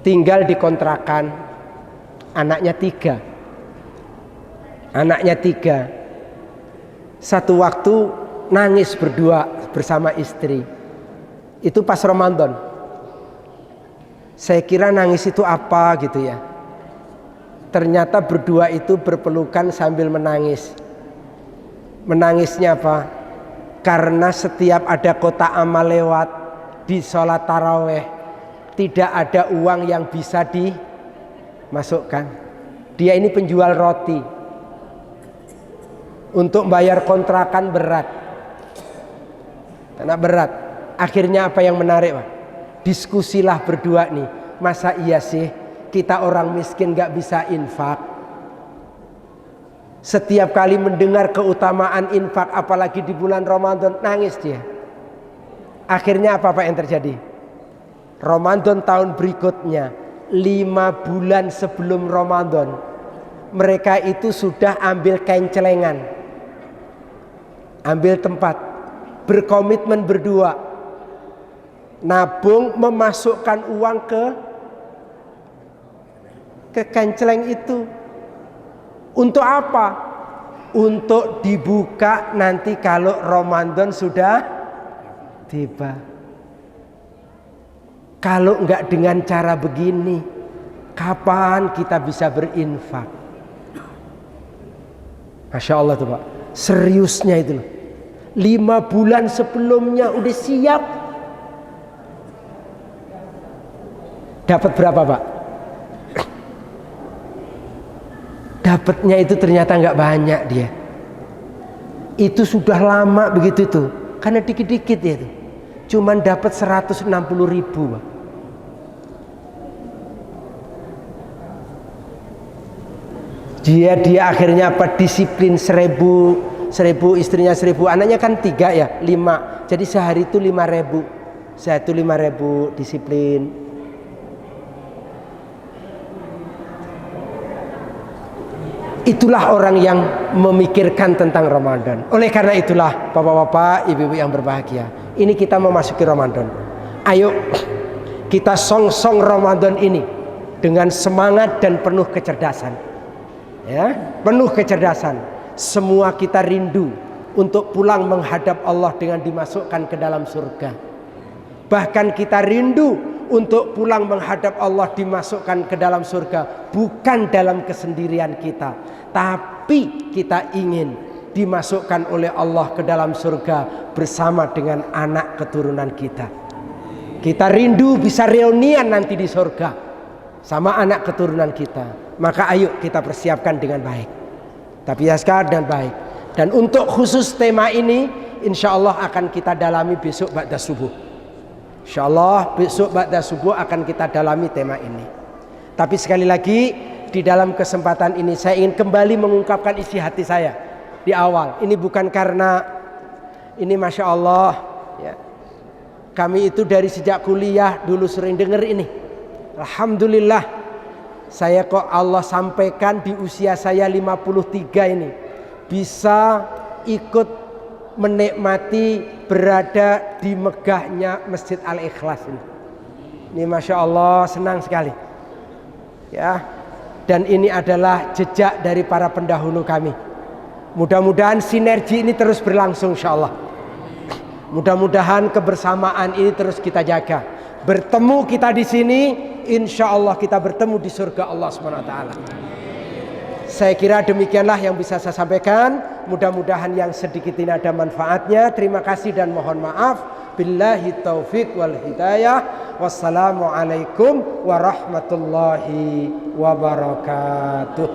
Speaker 1: tinggal di kontrakan, anaknya 3. Satu waktu nangis berdua bersama istri. Itu pas Ramadan. Saya kira nangis itu apa gitu ya. Ternyata berdua itu berpelukan sambil menangis. Menangisnya apa? Karena setiap ada kotak amal lewat di sholat taraweh, tidak ada uang yang bisa dimasukkan. Dia ini penjual roti. Untuk bayar kontrakan berat. Karena berat. Akhirnya apa yang menarik, Pak? Diskusilah berdua nih. Masa iya sih kita orang miskin gak bisa infak? Setiap kali mendengar keutamaan infak, apalagi di bulan Ramadan, nangis dia. Akhirnya apa yang terjadi? Ramadan tahun berikutnya, 5 bulan sebelum Ramadan, mereka itu sudah ambil kain celengan, ambil tempat, berkomitmen berdua, nabung, memasukkan uang ke kain celeng itu. Untuk apa? Untuk dibuka nanti kalau Ramadan sudah tiba. Kalau enggak dengan cara begini, kapan kita bisa berinfak? Masya Allah tuh Pak, seriusnya itu loh. 5 bulan sebelumnya udah siap. Dapat berapa Pak? Dapatnya itu ternyata nggak banyak dia. Itu sudah lama begitu tuh, karena dikit-dikit ya itu. Cuman dapat 160.000 Pak. Dia akhirnya apa? Disiplin 1000, istrinya 1000, anaknya kan 3 ya, 5. Jadi sehari itu 5.000. Sehari itu 5.000 disiplin. Itulah orang yang memikirkan tentang Ramadan. Oleh karena itulah bapak-bapak, ibu-ibu yang berbahagia, ini kita memasuki Ramadan. Ayo kita song-song Ramadan ini dengan semangat dan penuh kecerdasan. Ya, penuh kecerdasan. Semua kita rindu untuk pulang menghadap Allah dengan dimasukkan ke dalam surga. Bahkan kita rindu untuk pulang menghadap Allah dimasukkan ke dalam surga, bukan dalam kesendirian kita, tapi kita ingin dimasukkan oleh Allah ke dalam surga bersama dengan anak keturunan kita. Kita rindu bisa reunian nanti di surga sama anak keturunan kita. Maka ayo kita persiapkan dengan baik, tapi sekadar dengan baik. Dan untuk khusus tema ini, insya Allah akan kita dalami besok ba'da subuh. Insyaallah besok ba'da subuh akan kita dalami tema ini. Tapi sekali lagi di dalam kesempatan ini saya ingin kembali mengungkapkan isi hati saya di awal. Ini bukan karena ini Masya Allah ya. Kami itu dari sejak kuliah dulu sering dengar ini. Alhamdulillah saya kok Allah sampaikan di usia saya 53 ini bisa ikut menikmati berada di megahnya Masjid Al-Ikhlas ini. Ini Masya Allah senang sekali ya. Dan ini adalah jejak dari para pendahulu kami. Mudah-mudahan sinergi ini terus berlangsung insya Allah. Mudah-mudahan kebersamaan ini terus kita jaga. Bertemu kita di sini, insya Allah kita bertemu di surga Allah SWT. Saya kira demikianlah yang bisa saya sampaikan. Mudah-mudahan yang sedikit ini ada manfaatnya. Terima kasih dan mohon maaf. Billahi taufiq wal hidayah. Wassalamualaikum warahmatullahi wabarakatuh.